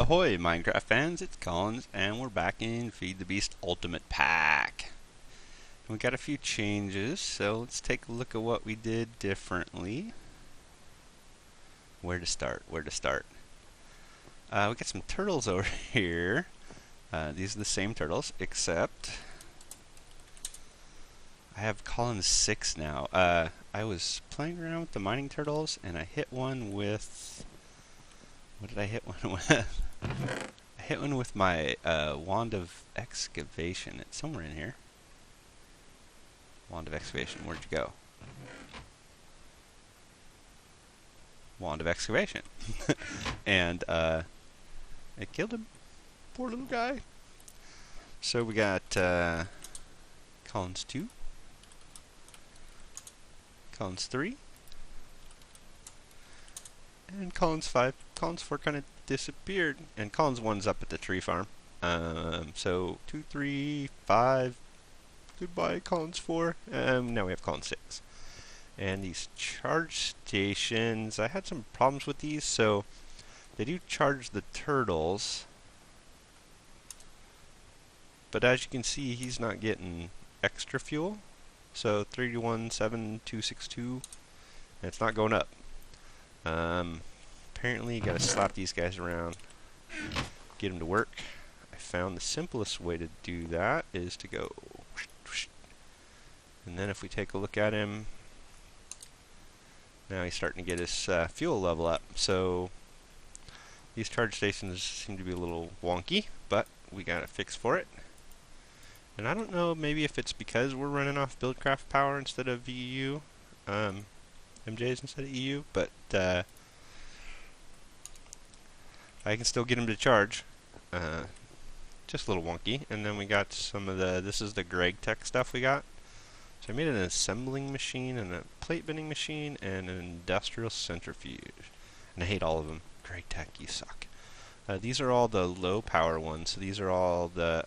Ahoy Minecraft fans, it's Collins and we're back in Feed the Beast Ultimate Pack. We got a few changes, so let's take a look at what we did differently. Where to start? We got some turtles over here. These are the same turtles, except I have Collins 6 now. I was playing around with the mining turtles and I hit one with... What did I hit one with? I hit one with my wand of excavation. It's somewhere in here. Wand of excavation. Where'd you go? Wand of excavation. And it killed him. Poor little guy. So we got Collins 2. Collins 3. And Collins 5. Collins 4 kind of disappeared. And Collins 1's up at the tree farm. So 2, 3, 5. Goodbye, Collins 4. Now we have Collins 6. And these charge stations, I had some problems with these. So they do charge the turtles. But as you can see, he's not getting extra fuel. So 317,262. And it's not going up. Apparently you gotta slap these guys around, get them to work. I found the simplest way to do that is to go whoosh, whoosh. And then if we take a look at him, now he's starting to get his fuel level up. So these charge stations seem to be a little wonky, but we got a fix for it. And I don't know, maybe if it's because we're running off Buildcraft power instead of EU, MJs instead of EU, but I can still get him to charge. Just a little wonky. And then we got some of the, this is the Greg Tech stuff we got. So I made an assembling machine and a plate bending machine and an industrial centrifuge. And I hate all of them. Greg Tech, you suck. These are all the low power ones. So these are all the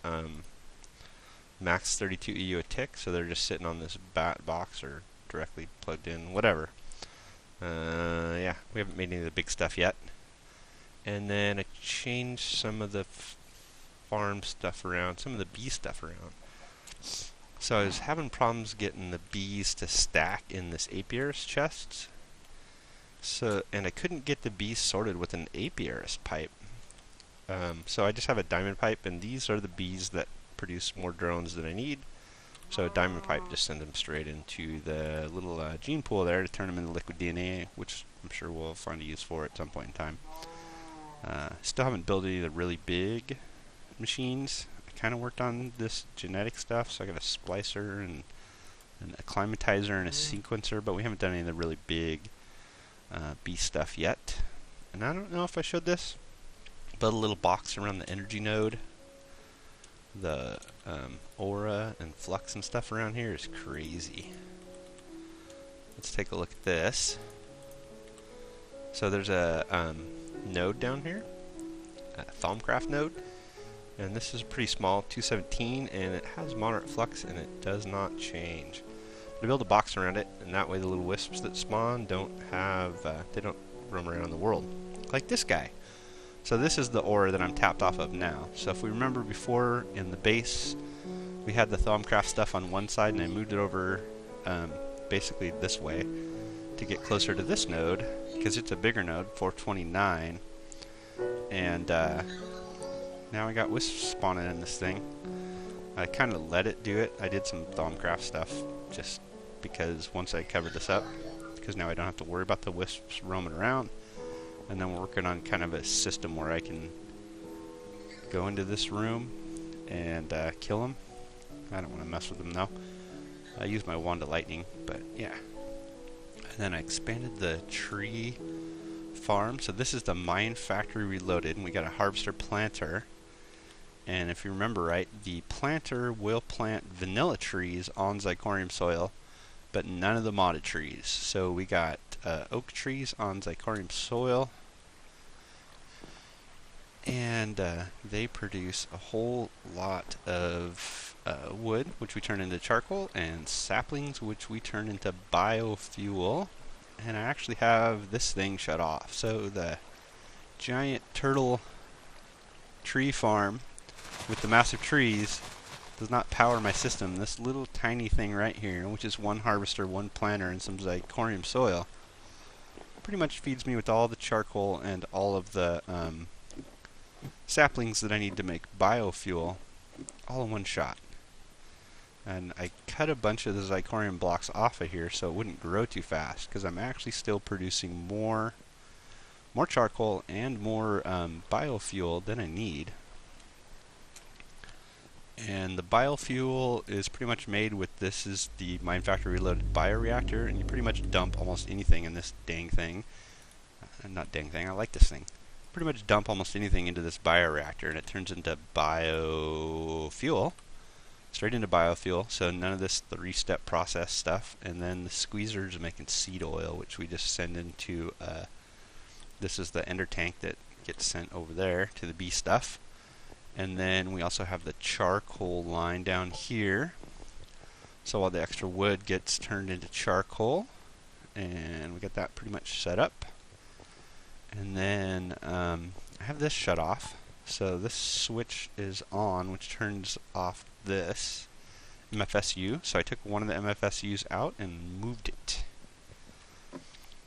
max 32 EU a tick. So they're just sitting on this bat box or directly plugged in, whatever. Yeah, we haven't made any of the big stuff yet. And then I changed some of the farm stuff around, some of the bee stuff around. So I was having problems getting the bees to stack in this apiarist chest. And I couldn't get the bees sorted with an apiarist pipe. So I just have a diamond pipe, and these are the bees that produce more drones than I need. So a diamond pipe just sends them straight into the little gene pool there to turn them into liquid DNA, which I'm sure we'll find a use for at some point in time. Still haven't built any of the really big machines. I kind of worked on this genetic stuff, so I got a splicer and an acclimatizer and a sequencer, but we haven't done any of the really big bee stuff yet. And I don't know if I showed this, but a little box around the energy node. The aura and flux and stuff around here is crazy. Let's take a look at this. So there's a node down here, a Thaumcraft node, and this is pretty small, 217, and it has moderate flux and it does not change. But I build a box around it, and that way the little wisps that spawn don't have, they don't roam around the world like this guy. So this is the aura that I'm tapped off of now. So if we remember before in the base, we had the Thaumcraft stuff on one side, and I moved it over basically this way to get closer to this node, because it's a bigger node, 429. And now I got wisps spawning in this thing. I kind of let it do it. I did some Thaumcraft stuff just because once I covered this up, because now I don't have to worry about the wisps roaming around. And then we're working on kind of a system where I can go into this room and kill them. I don't want to mess with them though. I use my wand of lightning, but yeah. And then I expanded the tree farm. So this is the mine factory reloaded, and we got a harvester planter. And if you remember right, the planter will plant vanilla trees on Zycorium soil, but none of the modded trees. So we got oak trees on Zycorium soil, and they produce a whole lot of wood, which we turn into charcoal, and saplings, which we turn into biofuel. And I actually have this thing shut off, so the giant turtle tree farm with the massive trees does not power my system. This little tiny thing right here, which is one harvester, one planter, and some zirconium soil, pretty much feeds me with all the charcoal and all of the saplings that I need to make biofuel all in one shot. And I cut a bunch of the zirconium blocks off of here so it wouldn't grow too fast, because I'm actually still producing more charcoal and more biofuel than I need. And the biofuel is pretty much made with, this is the Mine Factory Reloaded bioreactor, and you pretty much dump almost anything in this dang thing. Not dang thing, I like this thing. Pretty much dump almost anything into this bioreactor and it turns into biofuel. Straight into biofuel, so none of this 3-step process stuff. And then the squeezers are making seed oil, which we just send into, this is the ender tank that gets sent over there to the bee stuff. And then we also have the charcoal line down here. So all the extra wood gets turned into charcoal. And we got that pretty much set up. And then I have this shut off. So this switch is on, which turns off this MFSU. So I took one of the MFSUs out and moved it.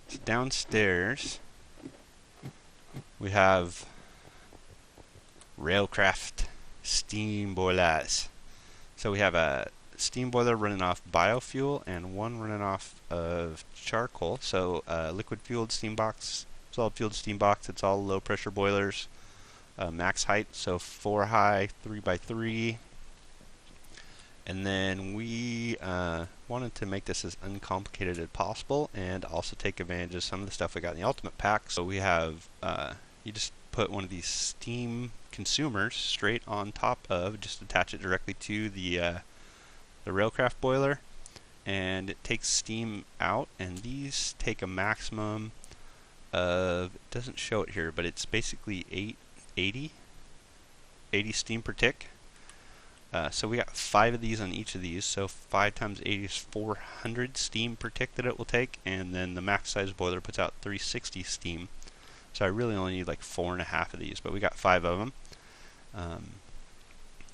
So downstairs we have Railcraft steam boilers. So we have a steam boiler running off biofuel and one running off of charcoal. So liquid fueled steam box, solid fueled steam box. It's all low pressure boilers, max height, so 4 high, 3x3. And then we wanted to make this as uncomplicated as possible and also take advantage of some of the stuff we got in the Ultimate Pack. So we have, you just put one of these steam consumers straight on top of, just attach it directly to the Railcraft boiler, and it takes steam out, and these take a maximum of, it doesn't show it here, but it's basically 80 steam per tick. So we got 5 of these on each of these, so 5 times 80 is 400 steam per tick that it will take, and then the max size boiler puts out 360 steam. So I really only need like 4.5 of these, but we got 5 of them.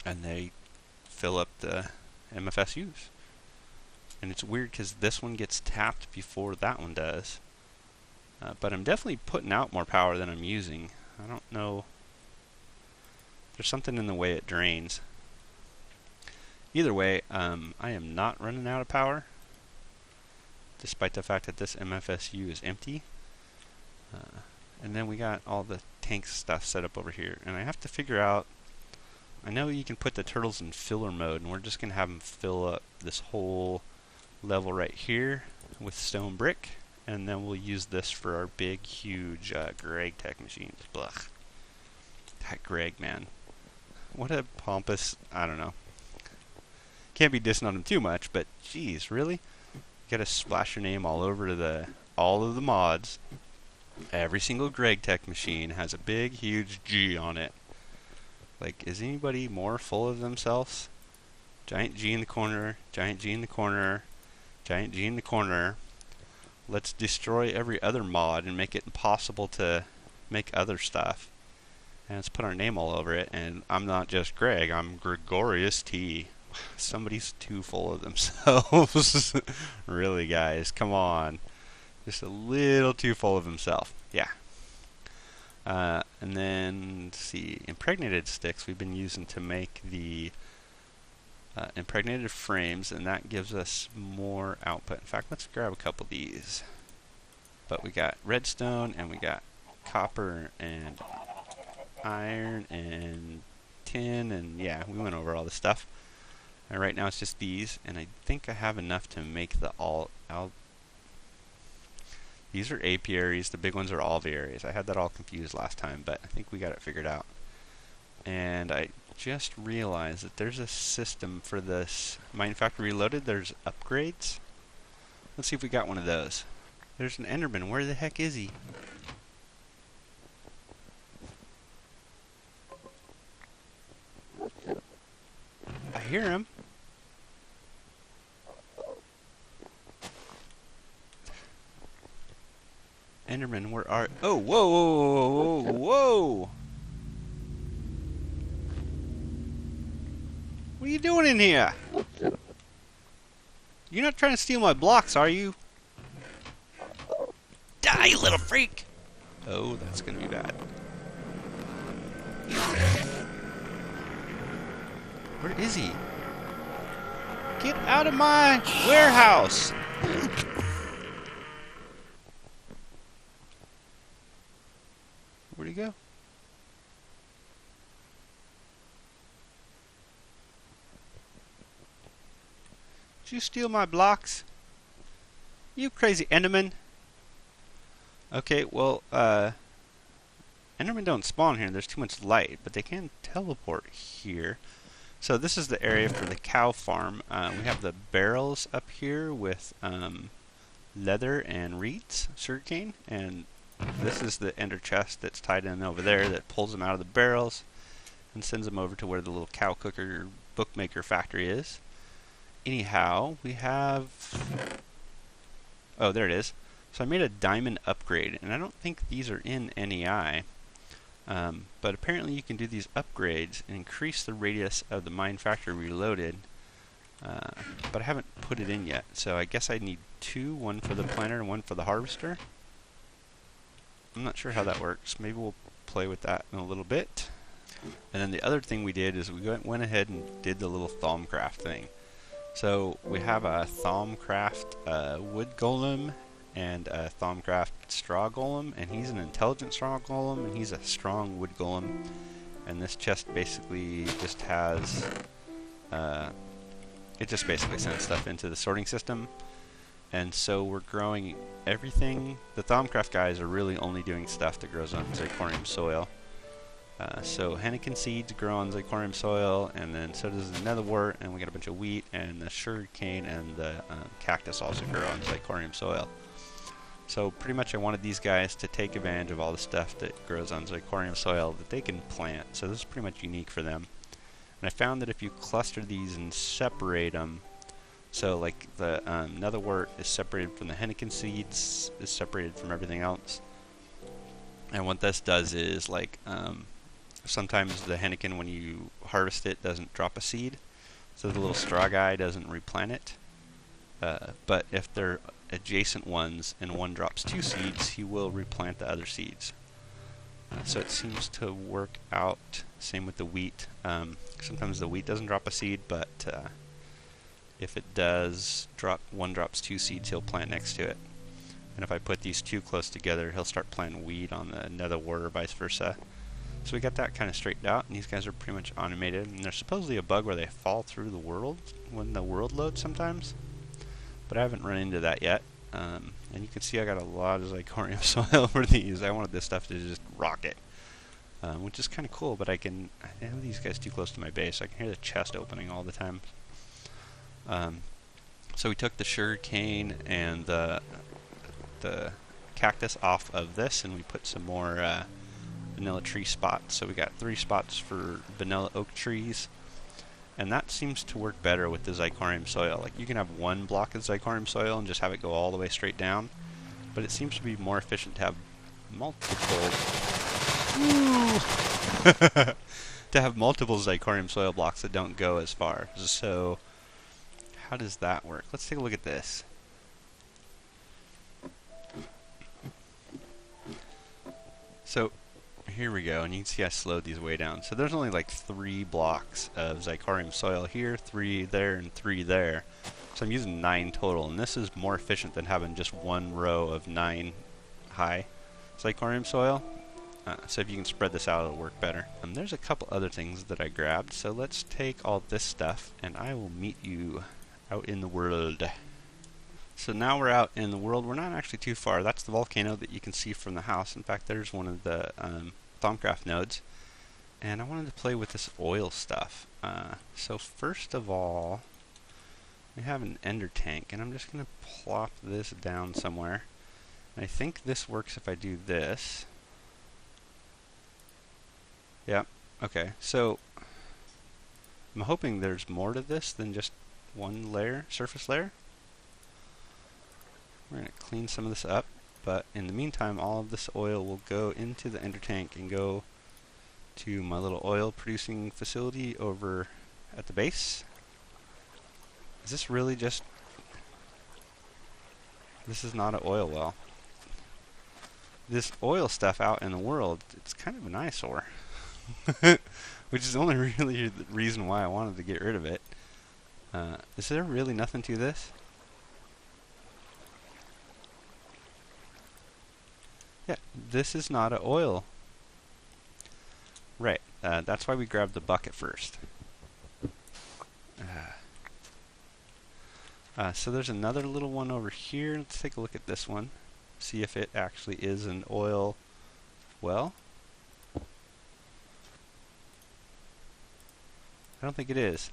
And they fill up the MFSUs. And it's weird because this one gets tapped before that one does. But I'm definitely putting out more power than I'm using. I don't know. There's something in the way it drains. Either way, I am not running out of power, despite the fact that this MFSU is empty. And then we got all the tank stuff set up over here. And I have to figure out, I know you can put the turtles in filler mode, and we're just going to have them fill up this whole level right here with stone brick. And then we'll use this for our big, huge Greg Tech machines. Blech. That Greg, man. What a pompous, I don't know. Can't be dissing on him too much, but geez, really? You gotta splash your name all over all of the mods. Every single Greg Tech machine has a big, huge G on it. Like, is anybody more full of themselves? Giant G in the corner, giant G in the corner, giant G in the corner. Let's destroy every other mod and make it impossible to make other stuff. And let's put our name all over it. And I'm not just Greg, I'm Gregorius T. Somebody's too full of themselves. Really, guys, come on. Just a little too full of himself. Yeah. And then, let's see, impregnated sticks we've been using to make the impregnated frames, and that gives us more output. In fact, let's grab a couple of these. But we got redstone, and we got copper, and iron, and tin, and yeah, we went over all this stuff. And right now it's just these, and I think I have enough to make the these are apiaries, the big ones are alvearies. I had that all confused last time, but I think we got it figured out. And I just realized that there's a system for this Mine Factory Reloaded. There's upgrades. Let's see if we got one of those. There's an Enderman. Where the heck is he? I hear him. Enderman, where are... Oh, whoa, whoa, whoa, whoa, whoa! What are you doing in here? You're not trying to steal my blocks, are you? Die, you little freak! Oh, that's gonna be bad. Where is he? Get out of my warehouse! Where'd he go? Did you steal my blocks? You crazy Enderman! Okay, well, Endermen don't spawn here. There's too much light, but they can teleport here. So this is the area for the cow farm. We have the barrels up here with leather and reeds, sugarcane, and this is the ender chest that's tied in over there that pulls them out of the barrels and sends them over to where the little cow cooker bookmaker factory is. Anyhow, we have... Oh, there it is. So I made a diamond upgrade, and I don't think these are in NEI. But apparently you can do these upgrades and increase the radius of the mine factory reloaded. But I haven't put it in yet, so I guess I need two, one for the planter and one for the harvester. I'm not sure how that works. Maybe we'll play with that in a little bit. And then the other thing we did is we went ahead and did the little Thaumcraft thing. So we have a Thaumcraft wood golem and a Thaumcraft straw golem, and he's an intelligent straw golem and he's a strong wood golem. And this chest basically just has it just basically sends stuff into the sorting system. And so we're growing everything. The Thaumcraft guys are really only doing stuff that grows on Zirconium soil. So Henneken seeds grow on Zirconium soil, and then so does the netherwort, and we got a bunch of wheat, and the sugarcane and the cactus also grow on Zirconium soil. So pretty much I wanted these guys to take advantage of all the stuff that grows on Zirconium soil that they can plant. So this is pretty much unique for them. And I found that if you cluster these and separate them, so like the netherwort is separated from the Henneken seeds, is separated from everything else. And what this does is, like, sometimes the Henneken, when you harvest it, doesn't drop a seed, so the little straw guy doesn't replant it. But if they're adjacent ones and one drops 2 seeds, he will replant the other seeds. So it seems to work out. Same with the wheat. Sometimes the wheat doesn't drop a seed, but if it does, one drops 2 seeds, he'll plant next to it. And if I put these two close together, he'll start planting wheat on the netherwort or vice versa. So we got that kind of straightened out, and these guys are pretty much automated. And there's supposedly a bug where they fall through the world when the world loads sometimes, but I haven't run into that yet. And you can see I got a lot of Zirconium soil for these. I wanted this stuff to just rock it, which is kind of cool. But I have these guys too close to my base. I can hear the chest opening all the time. So we took the sugarcane and the cactus off of this, and we put some more vanilla tree spots. So we got 3 spots for vanilla oak trees, and that seems to work better with the Zirconium soil. Like, you can have one block of Zirconium soil and just have it go all the way straight down, but it seems to be more efficient to have multiple to have multiple Zirconium soil blocks that don't go as far. So how does that work? Let's take a look at this. So here we go, and you can see I slowed these way down. So there's only like 3 blocks of Zirconium soil here, 3 there, and 3 there. So I'm using 9 total, and this is more efficient than having just one row of 9 high Zirconium soil. So if you can spread this out, it'll work better. There's a couple other things that I grabbed, so let's take all this stuff, and I will meet you out in the world. So now we're out in the world. We're not actually too far. That's the volcano that you can see from the house. In fact, there's one of the Thaumcraft nodes. And I wanted to play with this oil stuff. So first of all, we have an ender tank, and I'm just going to plop this down somewhere. And I think this works if I do this. Yeah, okay. So I'm hoping there's more to this than just one layer, surface layer. We're going to clean some of this up, but in the meantime, all of this oil will go into the ender tank and go to my little oil producing facility over at the base. Is this really just... This is not an oil well. This oil stuff out in the world, it's kind of an eyesore. Which is only really the reason why I wanted to get rid of it. Is there really nothing to this? Yeah, this is not an oil. Right, that's why we grabbed the bucket first. So there's another little one over here. Let's take a look at this one. See if it actually is an oil well. I don't think it is.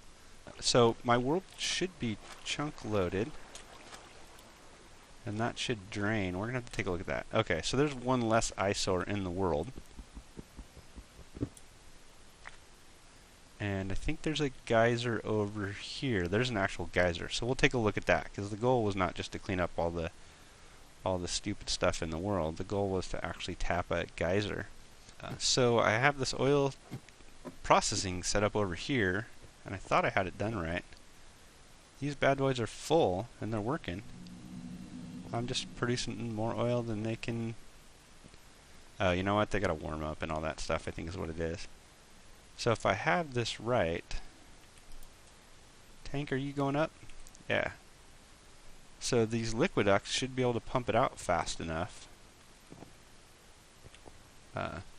So my world should be chunk loaded. And that should drain. We're going to have to take a look at that. Okay, so there's one less eyesore in the world. And I think there's a geyser over here. There's an actual geyser. So we'll take a look at that, because the goal was not just to clean up all the stupid stuff in the world. The goal was to actually tap a geyser. So I have this oil processing set up over here, and I thought I had it done right. These bad boys are full, and they're working. I'm just producing more oil than they can... you know what? They gotta warm up and all that stuff, I think is what it is. So if I have this right... Tank, are you going up? Yeah. So these liquid ducts should be able to pump it out fast enough.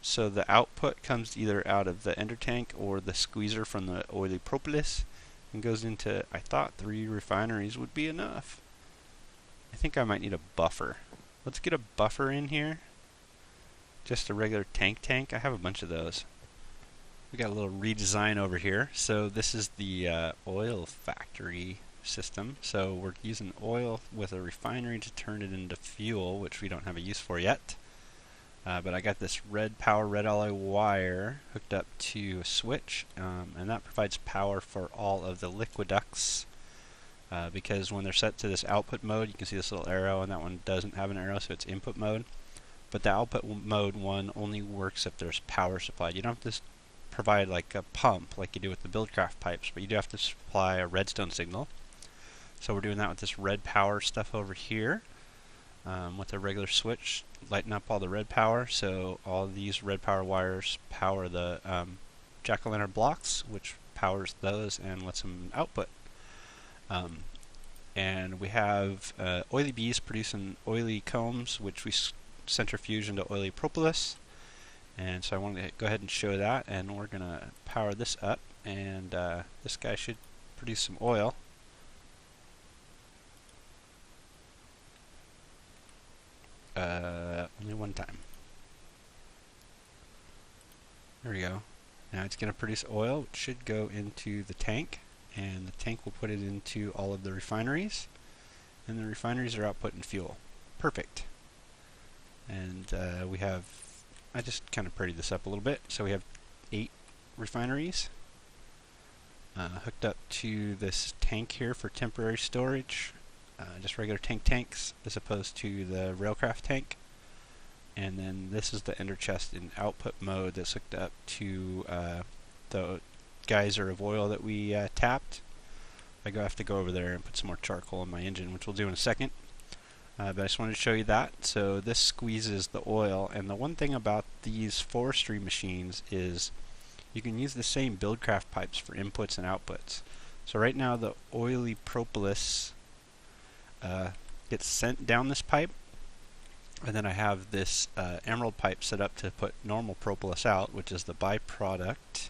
So the output comes either out of the ender tank or the squeezer from the oily propolis and goes into, I thought 3 refineries would be enough. I think I might need a buffer. Let's get a buffer in here. Just a regular tank. I have a bunch of those. We got a little redesign over here. So this is the oil factory system. So we're using oil with a refinery to turn it into fuel, which we don't have a use for yet. But I got this red power, red alloy wire hooked up to a switch, and that provides power for all of the liquid ducts. Because when they're set to this output mode, you can see this little arrow, and that one doesn't have an arrow, so it's input mode. But the output mode one only works if there's power supplied. You don't have to provide like a pump like you do with the Buildcraft pipes, but you do have to supply a redstone signal. So we're doing that with this red power stuff over here. With a regular switch, lighting up all the red power, so all these red power wires power the jack-o'-lantern blocks, which powers those and lets them output. And we have oily bees producing oily combs, which we centrifuge into oily propolis. And so I wanted to go ahead and show that, and we're going to power this up, and this guy should produce some oil. Only one time. There we go. Now it's going to produce oil, which should go into the tank, and the tank will put it into all of the refineries, and the refineries are outputting fuel. Perfect. And we have, I just kind of prettied this up a little bit, so we have 8 refineries hooked up to this tank here for temporary storage. Just regular tanks as opposed to the railcraft tank. And then this is the ender chest in output mode that's hooked up to the geyser of oil that we tapped. I have to go over there and put some more charcoal in my engine, which we'll do in a second. But I just wanted to show you that. So this squeezes the oil, and the one thing about these forestry machines is you can use the same Buildcraft pipes for inputs and outputs. So right now the oily propolis gets sent down this pipe, and then I have this emerald pipe set up to put normal propolis out, which is the byproduct.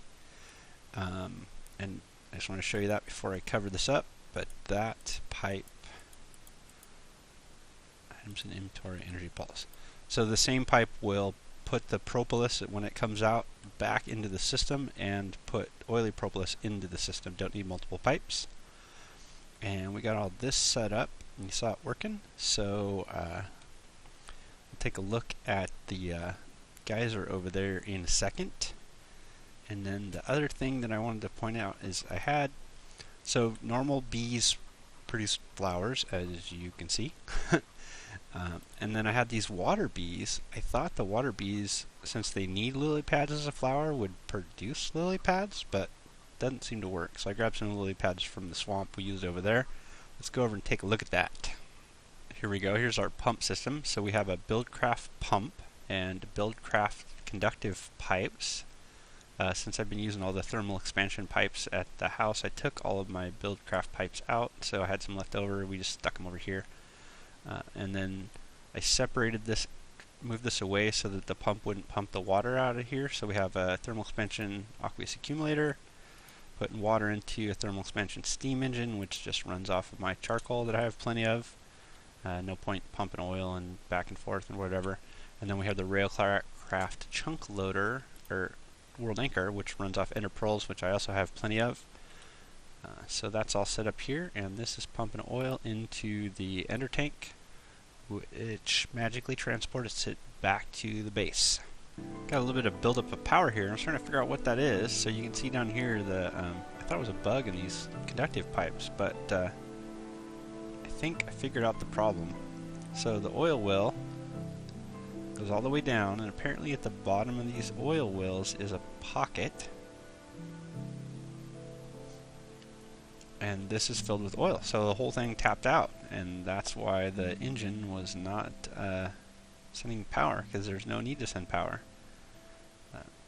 And I just want to show you that before I cover this up, but that pipe, items in inventory, energy pulse. So the same pipe will put the propolis, when it comes out, back into the system and put oily propolis into the system. Don't need multiple pipes. And we got all this set up. You saw it working, so we'll take a look at the geyser over there in a second. And then the other thing that I wanted to point out is I had, so normal bees produce flowers, as you can see. And then I had these water bees. I thought the water bees, since they need lily pads as a flower, would produce lily pads, but doesn't seem to work. So I grabbed some lily pads from the swamp we used over there. Let's go over and take a look at that. Here we go. Here's our pump system. So we have a Buildcraft pump and Buildcraft conductive pipes. Since I've been using all the thermal expansion pipes at the house, I took all of my Buildcraft pipes out, so I had some left over. We just stuck them over here. And then I separated this, moved this away so that the pump wouldn't pump the water out of here. So we have a thermal expansion aqueous accumulator, putting water into a thermal expansion steam engine, which just runs off of my charcoal that I have plenty of. No point pumping oil and back and forth and whatever. And then we have the Railcraft chunk loader, or World Anchor, which runs off ender pearls, which I also have plenty of. So that's all set up here, and this is pumping oil into the ender tank, which magically transports it back to the base. Got a little bit of buildup of power here. I'm trying to figure out what that is. So you can see down here the I thought it was a bug in these conductive pipes, but I think I figured out the problem. So the oil well goes all the way down, and apparently at the bottom of these oil wells is a pocket, and this is filled with oil. So the whole thing tapped out, and that's why the engine was not sending power, because there's no need to send power.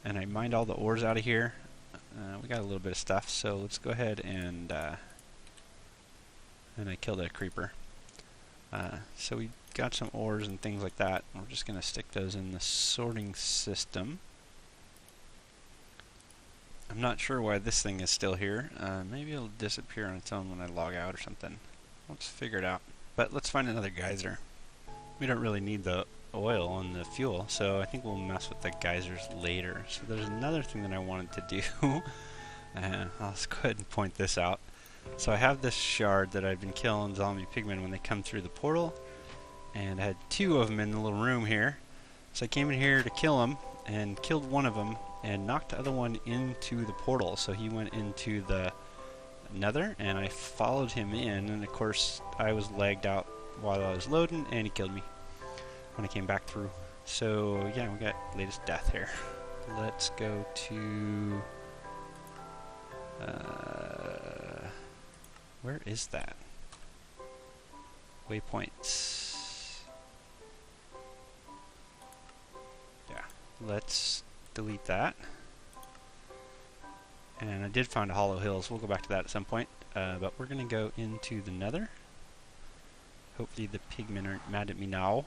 And I mined all the ores out of here. We got a little bit of stuff, so let's go ahead and I killed a creeper. So we got some ores and things like that. We're just going to stick those in the sorting system. I'm not sure why this thing is still here. Maybe it'll disappear on its own when I log out or something. Let's figure it out. But let's find another geyser. We don't really need the oil and the fuel, so I think we'll mess with the geysers later. So there's another thing that I wanted to do. I'll just go ahead and point this out. So I have this shard that I've been killing zombie pigmen when they come through the portal, and I had 2 of them in the little room here. So I came in here to kill them, and killed one of them, and knocked the other one into the portal. So he went into the nether, and I followed him in, and of course I was lagged out while I was loading, and he killed me when I came back through. So yeah, we got latest death here. Let's go to where is that? Waypoints. Yeah, let's delete that. And I did find a hollow hills. We'll go back to that at some point. But we're going to go into the nether. Hopefully the pigmen aren't mad at me now.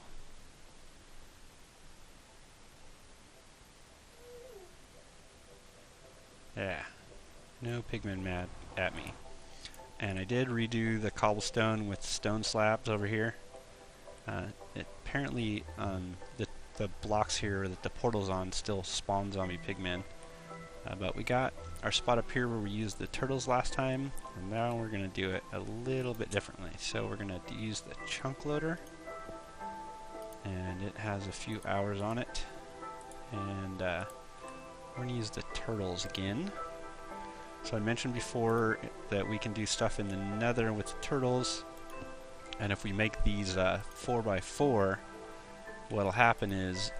Yeah, no pigmen mad at me. And I did redo the cobblestone with stone slabs over here. Apparently the blocks here that the portal's on still spawn zombie pigmen. But we got our spot up here where we used the turtles last time, and now we're going to do it a little bit differently. So we're going to use the chunk loader, and it has a few hours on it. And we're going to use the turtles again. So I mentioned before that we can do stuff in the nether with the turtles, and if we make these 4x4, what'll happen is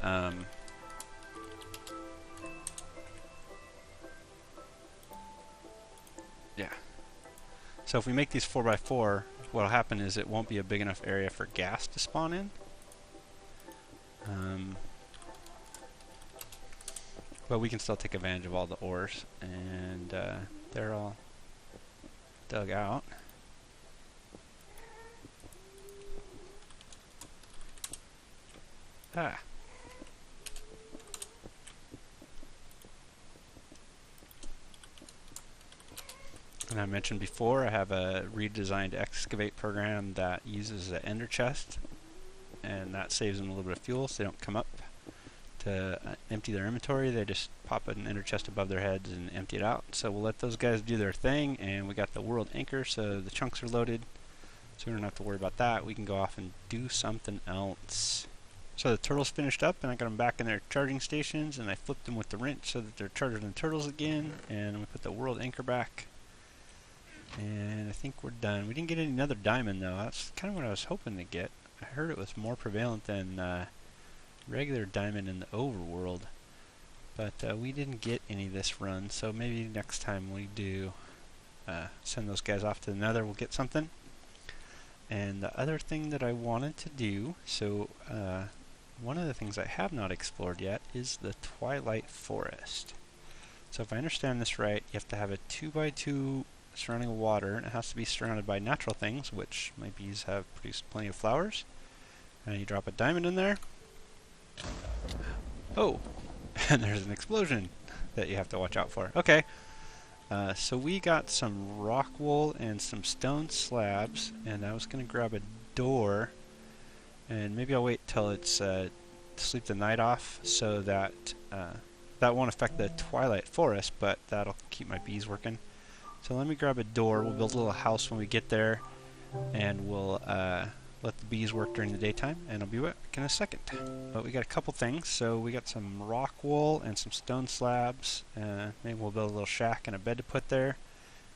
so if we make these 4x4, what'll happen is it won't be a big enough area for gas to spawn in. But we can still take advantage of all the ores, and they're all dug out. Ah. And I mentioned before, I have a redesigned excavate program that uses an ender chest, and that saves them a little bit of fuel so they don't come up to empty their inventory. They just pop an ender chest above their heads and empty it out. So we'll let those guys do their thing, and we got the world anchor, so the chunks are loaded, so we don't have to worry about that. We can go off and do something else. So the turtles finished up, and I got them back in their charging stations, and I flipped them with the wrench so that they're charging the turtles again, and we put the world anchor back. And I think we're done. We didn't get another diamond though. That's kind of what I was hoping to get. I heard it was more prevalent than regular diamond in the overworld. But we didn't get any this run, so maybe next time we do send those guys off to the nether, we'll get something. And the other thing that I wanted to do, so one of the things I have not explored yet is the Twilight Forest. So if I understand this right, you have to have a 2x2 surrounding water, and it has to be surrounded by natural things, which my bees have produced plenty of flowers. And you drop a diamond in there. Oh! And there's an explosion that you have to watch out for. Okay. So we got some rock wool and some stone slabs, and I was going to grab a door, and maybe I'll wait till it's sleep the night off, so that that won't affect the Twilight Forest, but that'll keep my bees working. So let me grab a door. We'll build a little house when we get there, and we'll let the bees work during the daytime, and I'll be back in a second. But we got a couple things. So we got some rock wool and some stone slabs. Maybe we'll build a little shack and a bed to put there,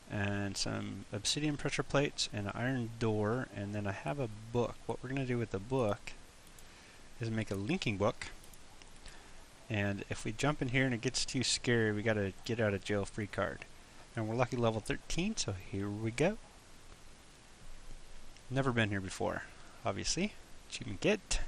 and some obsidian pressure plates and an iron door. And then I have a book. What we're going to do with the book is make a linking book. And if we jump in here and it gets too scary, we got a get out of jail free card. And we're lucky level 13, so here we go. Never been here before, obviously. Achievement get.